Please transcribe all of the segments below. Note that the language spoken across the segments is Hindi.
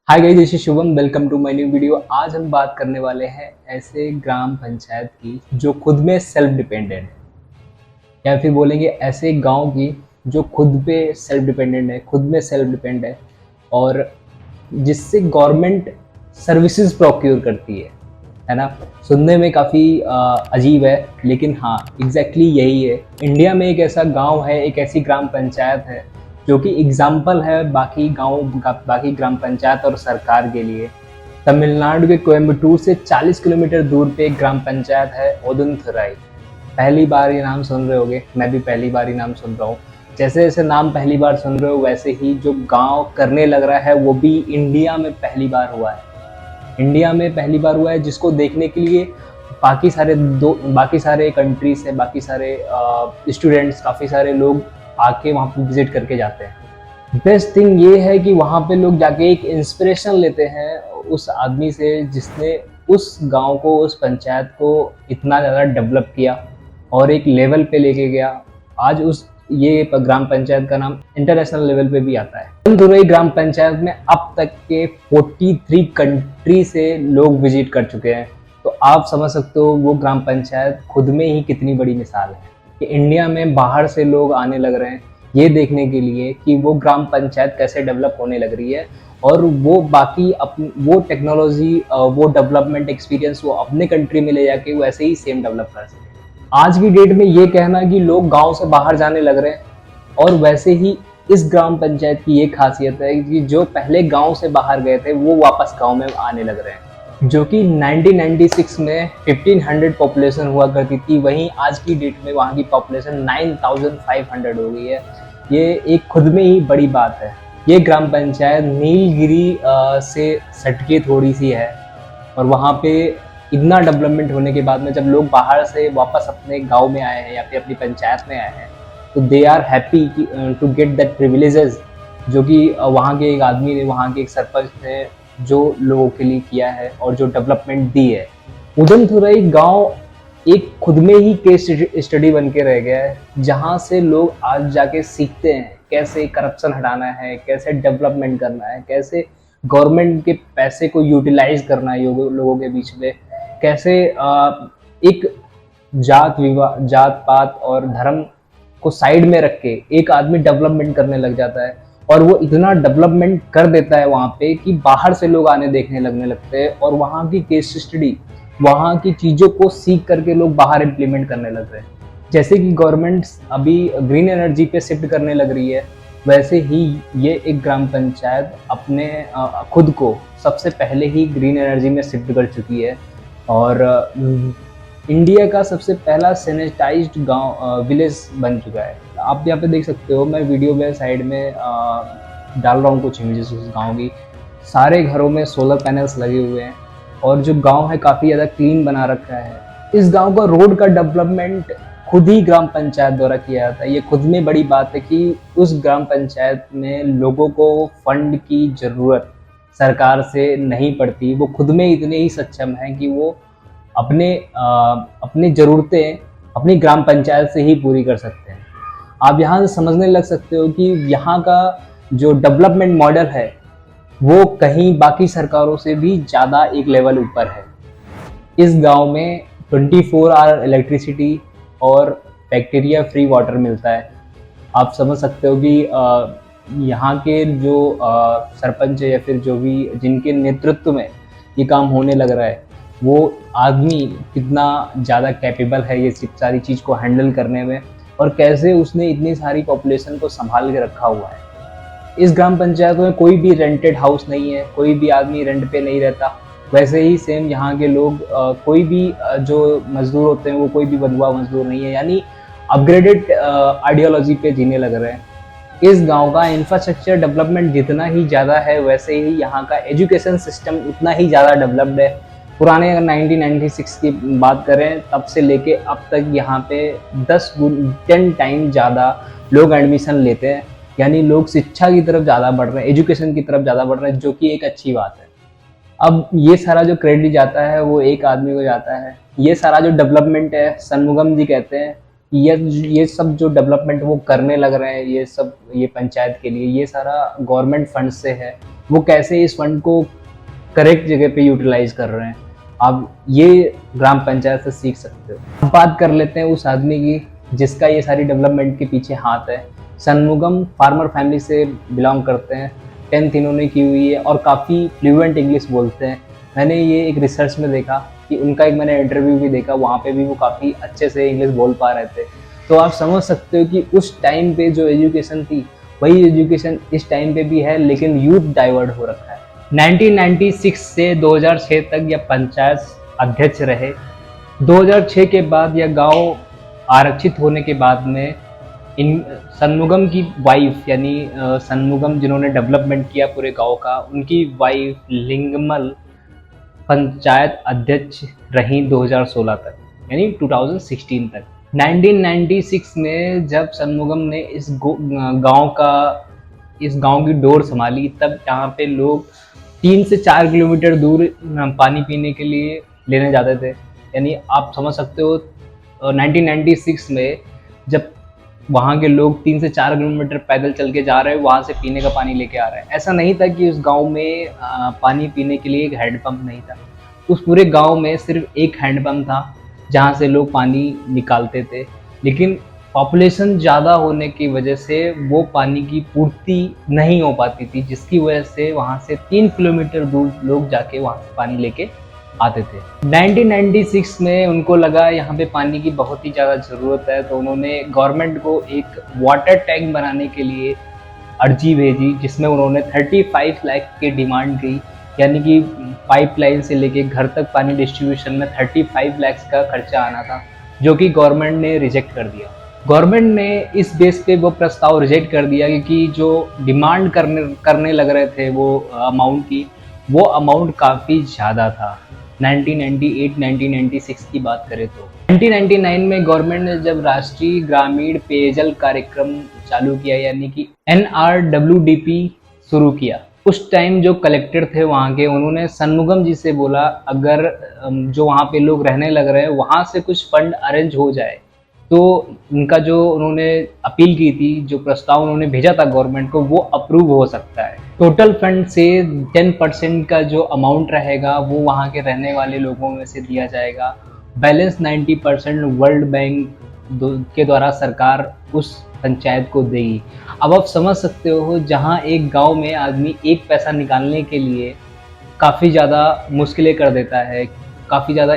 Hi guys, this is Shubham. Welcome to my new video. आज हम बात करने वाले हैं ऐसे ग्राम पंचायत की जो खुद में सेल्फ डिपेंडेंट है, या फिर बोलेंगे ऐसे गांव की जो खुद पे सेल्फ डिपेंडेंट है, खुद में सेल्फ डिपेंड है और जिससे गवर्नमेंट सर्विसेज प्रोक्योर करती है ना। सुनने में काफ़ी अजीब है, लेकिन हाँ एग्जैक्टली यही है। इंडिया में एक ऐसा गांव है, एक ऐसी ग्राम पंचायत है जो कि एग्जाम्पल है बाकी गाँव, बाकी ग्राम पंचायत और सरकार के लिए। तमिलनाडु के कोयम्बटूर से 40 किलोमीटर दूर पे एक ग्राम पंचायत है ओदुनथुराई। पहली बार ये नाम सुन रहे होगे, मैं भी पहली बार ही नाम सुन रहा हूँ। जैसे जैसे नाम पहली बार सुन रहे हो वैसे ही जो गांव करने लग रहा है वो भी इंडिया में पहली बार हुआ है। इंडिया में पहली बार हुआ है, जिसको देखने के लिए बाकी सारे कंट्री से बाकी सारे स्टूडेंट्स, काफ़ी सारे लोग आके वहाँ पे विजिट करके जाते हैं। बेस्ट थिंग ये है कि वहाँ पे लोग जाके एक इंस्पिरेशन लेते हैं उस आदमी से जिसने उस गांव को, उस पंचायत को इतना ज़्यादा डेवलप किया और एक लेवल पे लेके गया। आज ये ग्राम पंचायत का नाम इंटरनेशनल लेवल पे भी आता है। ओदुनथुराई ग्राम पंचायत में अब तक के 43 कंट्री से लोग विजिट कर चुके हैं। तो आप समझ सकते हो वो ग्राम पंचायत खुद में ही कितनी बड़ी मिसाल है कि इंडिया में बाहर से लोग आने लग रहे हैं ये देखने के लिए कि वो ग्राम पंचायत कैसे डेवलप होने लग रही है और वो वो टेक्नोलॉजी, वो डेवलपमेंट एक्सपीरियंस वो अपने कंट्री में ले जाके वो ऐसे ही सेम डेवलप कर सके। आज की डेट में ये कहना कि लोग गांव से बाहर जाने लग रहे हैं, और वैसे ही इस ग्राम पंचायत की ये खासियत है कि जो पहले गांव से बाहर गए थे वो वापस गांव में आने लग रहे हैं। जो कि 1996 में 1500 पॉपुलेशन हुआ करती थी, वहीं आज की डेट में वहाँ की पॉपुलेशन 9500 हो गई है। ये एक खुद में ही बड़ी बात है। ये ग्राम पंचायत नीलगिरी से सटके थोड़ी सी है, और वहाँ पे इतना डेवलपमेंट होने के बाद में जब लोग बाहर से वापस अपने गांव में आए हैं या फिर अपनी पंचायत में आए हैं तो they are happy to get that privileges जो कि वहाँ के एक आदमी ने, वहाँ के एक सरपंच ने जो लोगों के लिए किया है और जो डेवलपमेंट दी है। ओदुनथुराई गांव एक खुद में ही केस स्टडी बन के रह गया है, जहाँ से लोग आज जाके सीखते हैं कैसे करप्शन हटाना है, कैसे डेवलपमेंट करना है, कैसे गवर्नमेंट के पैसे को यूटिलाइज करना है लोगों के बीच में, कैसे एक जात पात और धर्म को साइड में रख के एक आदमी डेवलपमेंट करने लग जाता है। और वो इतना डेवलपमेंट कर देता है वहाँ पे कि बाहर से लोग आने देखने लगने लगते हैं, और वहाँ की केस स्टडी, वहाँ की चीज़ों को सीख करके लोग बाहर इम्प्लीमेंट करने लग रहे हैं। जैसे कि गवर्नमेंट अभी ग्रीन एनर्जी पे शिफ्ट करने लग रही है, वैसे ही ये एक ग्राम पंचायत अपने खुद को सबसे पहले ही ग्रीन एनर्जी में शिफ्ट कर चुकी है। और इंडिया का सबसे पहला सैनिटाइज्ड गांव, विलेज बन चुका है। आप यहाँ पे देख सकते हो, मैं वीडियो में साइड में डाल रहा हूँ कुछ इमेजेस उस गांव की। सारे घरों में सोलर पैनल्स लगे हुए हैं और जो गांव है काफ़ी ज़्यादा क्लीन बना रखा है। इस गांव का रोड का डेवलपमेंट खुद ही ग्राम पंचायत द्वारा किया जाता है। ये खुद में बड़ी बात है कि उस ग्राम पंचायत में लोगों को फंड की ज़रूरत सरकार से नहीं पड़ती। वो खुद में इतने ही सक्षम हैं कि वो अपनी ज़रूरतें अपनी ग्राम पंचायत से ही पूरी कर सकते हैं। आप यहाँ से समझने लग सकते हो कि यहाँ का जो डेवलपमेंट मॉडल है वो कहीं बाकी सरकारों से भी ज़्यादा एक लेवल ऊपर है। इस गांव में 24 आवर इलेक्ट्रिसिटी और बैक्टीरिया फ्री वाटर मिलता है। आप समझ सकते हो कि यहाँ के जो सरपंच या फिर जो भी जिनके नेतृत्व में ये काम होने लग रहा है, वो आदमी कितना ज़्यादा कैपेबल है ये सारी चीज़ को हैंडल करने में, और कैसे उसने इतनी सारी पॉपुलेशन को संभाल के रखा हुआ है। इस ग्राम पंचायत में कोई भी रेंटेड हाउस नहीं है, कोई भी आदमी रेंट पे नहीं रहता। वैसे ही सेम यहाँ के लोग कोई भी जो मजदूर होते हैं वो कोई भी बंधुआ मजदूर नहीं है, यानी अपग्रेडेड आइडियोलॉजी पे जीने लग रहे हैं। इस गांव का इंफ्रास्ट्रक्चर डेवलपमेंट जितना ही ज़्यादा है, वैसे ही यहाँ का एजुकेशन सिस्टम उतना ही ज़्यादा डेवलप्ड है। पुराने अगर 1996 की बात करें तब से लेके अब तक यहाँ पे 10 टाइम ज़्यादा लोग एडमिशन लेते हैं, यानी लोग शिक्षा की तरफ ज़्यादा बढ़ रहे हैं, एजुकेशन की तरफ ज़्यादा बढ़ रहे हैं, जो कि एक अच्छी बात है। अब ये सारा जो क्रेडिट जाता है वो एक आदमी को जाता है। ये सारा जो डेवलपमेंट है, षणमुगम जी कहते हैं ये सब जो डेवलपमेंट वो करने लग रहे हैं, ये सब ये पंचायत के लिए ये सारा गवर्नमेंट फंड से है। वो कैसे इस फंड को करेक्ट जगह पे यूटिलाइज कर रहे हैं, आप ये ग्राम पंचायत से सीख सकते हो। अब बात कर लेते हैं उस आदमी की जिसका ये सारी डेवलपमेंट के पीछे हाथ है। षणमुगम फार्मर फैमिली से बिलोंग करते हैं, 10th इन्होंने की हुई है और काफ़ी फ्लुएंट इंग्लिश बोलते हैं। मैंने ये एक रिसर्च में देखा कि उनका एक मैंने इंटरव्यू भी देखा, वहाँ पे भी वो काफ़ी अच्छे से इंग्लिश बोल पा रहे थे। तो आप समझ सकते हो कि उस टाइम पे जो एजुकेशन थी वही एजुकेशन इस टाइम पे भी है, लेकिन यूथ डाइवर्ट हो रखा है। 1996 से 2006 तक यह पंचायत अध्यक्ष रहे। 2006 के बाद यह गांव आरक्षित होने के बाद में इन षणमुगम की वाइफ यानी षणमुगम जिन्होंने डेवलपमेंट किया पूरे गांव का, उनकी वाइफ लिंगमल पंचायत अध्यक्ष रही 2016 तक, यानी 2016 तक। 1996 में जब षणमुगम ने इस गांव की डोर संभाली, तब यहाँ पे लोग 3 से 4 किलोमीटर दूर पानी पीने के लिए लेने जाते थे। यानी आप समझ सकते हो 1996 में जब वहाँ के लोग 3 से 4 किलोमीटर पैदल चल के जा रहे हैं, वहाँ से पीने का पानी लेके आ रहे हैं। ऐसा नहीं था कि उस गांव में पानी पीने के लिए एक हैंडपंप नहीं था। उस पूरे गांव में सिर्फ एक हैंडपंप था जहाँ से लोग पानी निकालते थे, लेकिन पॉपुलेशन ज़्यादा होने की वजह से वो पानी की पूर्ति नहीं हो पाती थी, जिसकी वजह से वहाँ से 3 किलोमीटर दूर लोग जाके वहाँ से पानी लेके आते थे। 1996 में उनको लगा यहाँ पे पानी की बहुत ही ज़्यादा ज़रूरत है, तो उन्होंने गवर्नमेंट को एक वाटर टैंक बनाने के लिए अर्जी भेजी, जिसमें उन्होंने 35 लाख की डिमांड की। यानी कि पाइपलाइन से लेके घर तक पानी डिस्ट्रीब्यूशन में 35 लाख का खर्चा आना था, जो कि गवर्नमेंट ने रिजेक्ट कर दिया। गवर्नमेंट ने इस बेस पे वो प्रस्ताव रिजेक्ट कर दिया क्योंकि जो डिमांड करने लग रहे थे वो अमाउंट की, वो अमाउंट काफ़ी ज़्यादा था। 1996 की बात करें तो 1999 में गवर्नमेंट ने जब राष्ट्रीय ग्रामीण पेयजल कार्यक्रम चालू किया, यानी कि NRWDP शुरू किया, उस टाइम जो कलेक्टर थे वहाँ के, उन्होंने षणमुगम जी से बोला अगर जो वहाँ पे लोग रहने लग रहे हैं वहाँ से कुछ फंड अरेंज हो जाए, तो उनका जो उन्होंने अपील की थी, जो प्रस्ताव उन्होंने भेजा था गवर्नमेंट को, वो अप्रूव हो सकता है। टोटल फंड से 10% का जो अमाउंट रहेगा वो वहाँ के रहने वाले लोगों में से दिया जाएगा। बैलेंस 90% वर्ल्ड बैंक के द्वारा सरकार उस पंचायत को देगी। अब आप समझ सकते हो, जहाँ एक गांव में आदमी एक पैसा निकालने के लिए काफ़ी ज़्यादा मुश्किलें कर देता है, काफ़ी ज़्यादा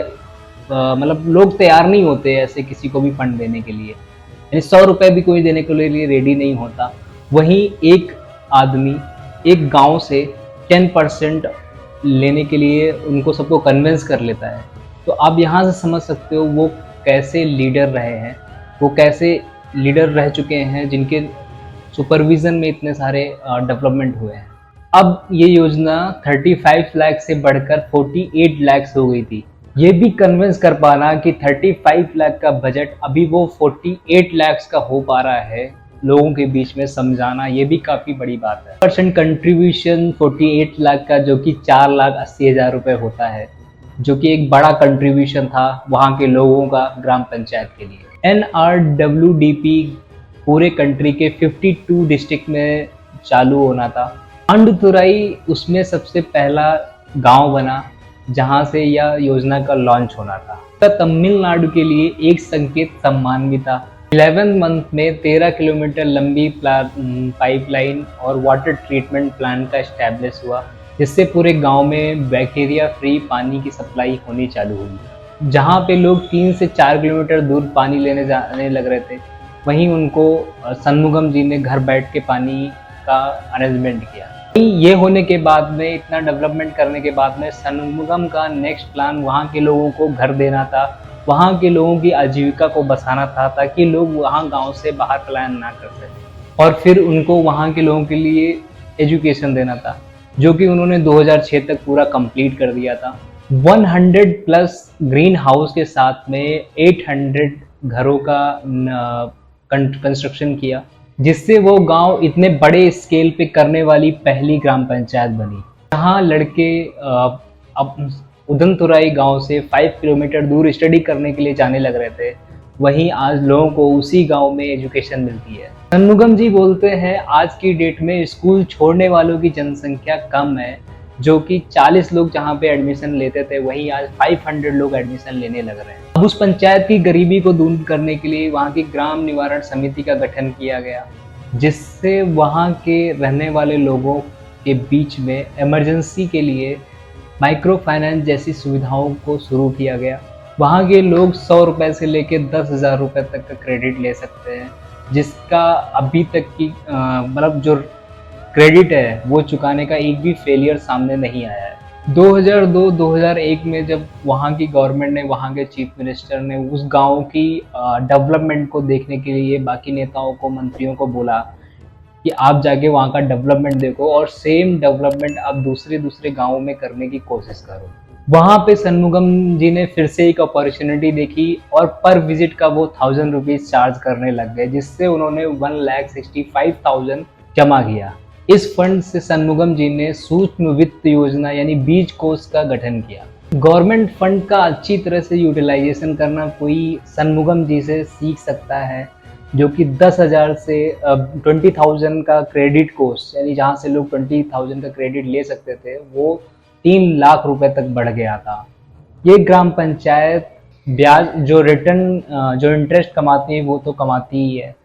मतलब लोग तैयार नहीं होते ऐसे किसी को भी फंड देने के लिए, यानी 100 रुपये भी कोई देने के लिए रेडी नहीं होता। वहीं एक आदमी एक गांव से 10% लेने के लिए उनको सबको कन्विंस कर लेता है। तो आप यहाँ से समझ सकते हो वो कैसे लीडर रहे हैं, वो कैसे लीडर रह चुके हैं जिनके सुपरविज़न में इतने सारे डेवलपमेंट हुए हैं। अब ये योजना 35 लाख से बढ़कर 48 लाख हो गई थी। ये भी कन्विंस कर पाना कि 35 लाख का बजट अभी वो 48 लाख का हो पा रहा है, लोगों के बीच में समझाना, ये भी काफ़ी बड़ी बात है। % कंट्रीब्यूशन 48 लाख का, जो कि 4,80,000 रुपये होता है, जो कि एक बड़ा कंट्रीब्यूशन था वहाँ के लोगों का ग्राम पंचायत के लिए। NRWDP पूरे कंट्री के 52 डिस्ट्रिक्ट में चालू होना था। पांडुतुराई उसमें सबसे पहला गांव बना जहां से यह योजना का लॉन्च होना था। तमिलनाडु के लिए एक संकेत सम्मान भी था। 11 मंथ में 13 किलोमीटर लंबी पाइपलाइन और वाटर ट्रीटमेंट प्लांट का एस्टैब्लिश हुआ, जिससे पूरे गांव में बैक्टीरिया फ्री पानी की सप्लाई होनी चालू हुई। जहां पे लोग 3 से 4 किलोमीटर दूर पानी लेने जाने लग रहे थे, वहीं उनको षणमुगम जी ने घर बैठ के पानी का अरेंजमेंट किया। ये होने के बाद में, इतना डेवलपमेंट करने के बाद में, षणमुगम का नेक्स्ट प्लान वहाँ के लोगों को घर देना था, वहाँ के लोगों की आजीविका को बसाना था, ताकि लोग वहाँ गांव से बाहर पलायन ना कर सकें। और फिर उनको वहाँ के लोगों के लिए एजुकेशन देना था, जो कि उन्होंने 2006 तक पूरा कंप्लीट कर दिया था। 100+ ग्रीन हाउस के साथ में 800 घरों का कंस्ट्रक्शन किया, जिससे वो गांव इतने बड़े स्केल पे करने वाली पहली ग्राम पंचायत बनी। जहाँ लड़के अब उदनतुराई गांव से 5 किलोमीटर दूर स्टडी करने के लिए जाने लग रहे थे, वहीं आज लोगों को उसी गांव में एजुकेशन मिलती है। षणमुगम जी बोलते हैं आज की डेट में स्कूल छोड़ने वालों की जनसंख्या कम है, जो कि 40 लोग जहाँ पे एडमिशन लेते थे वहीं आज 500 लोग एडमिशन लेने लग रहे हैं। अब उस पंचायत की गरीबी को दूर करने के लिए वहाँ की ग्राम निवारण समिति का गठन किया गया, जिससे वहाँ के रहने वाले लोगों के बीच में इमरजेंसी के लिए माइक्रो फाइनेंस जैसी सुविधाओं को शुरू किया गया। वहाँ के लोग 100 रुपये से लेकर 10,000 रुपये तक का क्रेडिट ले सकते हैं, जिसका अभी तक की मतलब जो क्रेडिट है वो चुकाने का एक भी फेलियर सामने नहीं आया है। 2002-2001 में जब वहाँ की गवर्नमेंट ने, वहाँ के चीफ मिनिस्टर ने उस गांव की डेवलपमेंट को देखने के लिए बाकी नेताओं को, मंत्रियों को बोला कि आप जाके वहाँ का डेवलपमेंट देखो और सेम डेवलपमेंट आप दूसरे गाँवों में करने की कोशिश करो। वहाँ पे षणमुगम जी ने फिर से एक अपॉर्चुनिटी देखी और पर विजिट का वो 1000 रुपीज़ चार्ज करने लग गए, जिससे उन्होंने 1,65,000 जमा किया। इस फंड से षणमुगम जी ने सूक्ष्म वित्त योजना यानी बीज कोष का गठन किया। गवर्नमेंट फंड का अच्छी तरह से यूटिलाइजेशन करना कोई षणमुगम जी से सीख सकता है, जो कि 10,000 से 20,000 का क्रेडिट कोर्स, यानी जहाँ से लोग 20,000 का क्रेडिट ले सकते थे, वो 3 लाख रुपए तक बढ़ गया था। ये ग्राम पंचायत ब्याज जो रिटर्न जो इंटरेस्ट कमाती है वो तो कमाती ही है।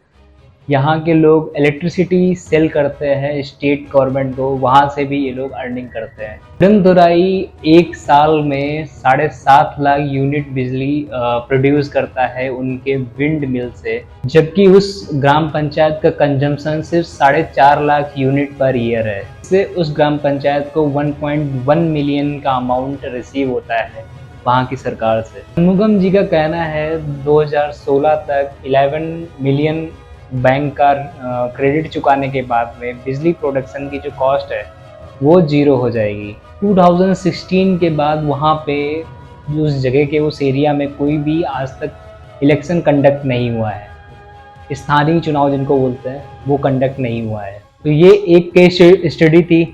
यहाँ के लोग इलेक्ट्रिसिटी सेल करते हैं स्टेट गवर्नमेंट को, वहाँ से भी ये लोग अर्निंग करते हैं। उड़नथुराई एक साल में 7.5 लाख यूनिट बिजली प्रोड्यूस करता है उनके विंड मिल से, जबकि उस ग्राम पंचायत का कंजम्पशन सिर्फ 4.5 लाख यूनिट पर ईयर है। इससे उस ग्राम पंचायत को 1.1 मिलियन का अमाउंट रिसीव होता है वहाँ की सरकार से। षणमुगम जी का कहना है 2016 तक 11 मिलियन बैंक का क्रेडिट चुकाने के बाद में बिजली प्रोडक्शन की जो कॉस्ट है वो 0 हो जाएगी। 2016 के बाद वहाँ पे उस जगह के, उस एरिया में कोई भी आज तक इलेक्शन कंडक्ट नहीं हुआ है। स्थानीय चुनाव जिनको बोलते हैं वो कंडक्ट नहीं हुआ है। तो ये एक केस स्टडी थी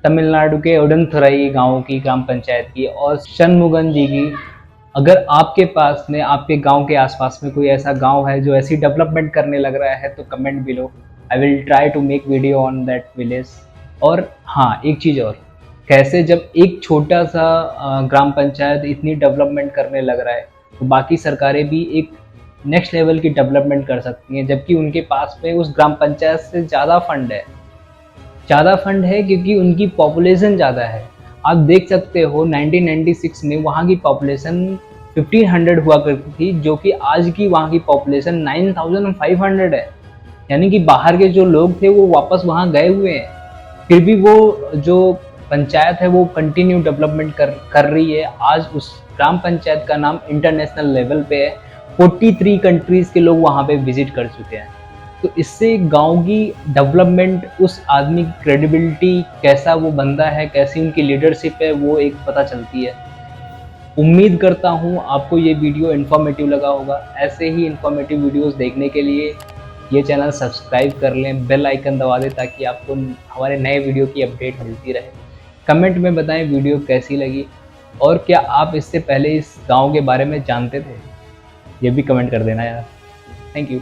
तमिलनाडु के उड़नथुराई गाँव की ग्राम पंचायत की और षणमुगम जी की। अगर आपके पास में, आपके गांव के आसपास में कोई ऐसा गांव है जो ऐसी डेवलपमेंट करने लग रहा है तो comment below, I will try to make video on that village. और हाँ, एक चीज़ और, कैसे जब एक छोटा सा ग्राम पंचायत इतनी डेवलपमेंट करने लग रहा है तो बाकी सरकारें भी एक नेक्स्ट लेवल की डेवलपमेंट कर सकती हैं, जबकि उनके पास में उस ग्राम पंचायत से ज़्यादा फंड है क्योंकि उनकी पॉपुलेशन ज़्यादा है। आप देख सकते हो 1996 में वहाँ की पॉपुलेशन 1500 हुआ करती थी, जो कि आज की वहाँ की पॉपुलेशन 9500 है। यानी कि बाहर के जो लोग थे वो वापस वहाँ गए हुए हैं, फिर भी वो जो पंचायत है वो कंटिन्यू डेवलपमेंट कर रही है। आज उस ग्राम पंचायत का नाम इंटरनेशनल लेवल पे है, 43 कंट्रीज़ के लोग वहाँ पे विजिट कर चुके हैं। तो इससे गांव की डेवलपमेंट, उस आदमी की क्रेडिबिलिटी, कैसा वो बंदा है, कैसी उनकी लीडरशिप है, वो एक पता चलती है। उम्मीद करता हूँ आपको ये वीडियो इन्फॉर्मेटिव लगा होगा। ऐसे ही इन्फॉर्मेटिव वीडियोस देखने के लिए ये चैनल सब्सक्राइब कर लें, बेल आइकन दबा दें ताकि आपको हमारे नए वीडियो की अपडेट मिलती रहे। कमेंट में बताएं वीडियो कैसी लगी और क्या आप इससे पहले इस गाँव के बारे में जानते थे, ये भी कमेंट कर देना यार। Thank you.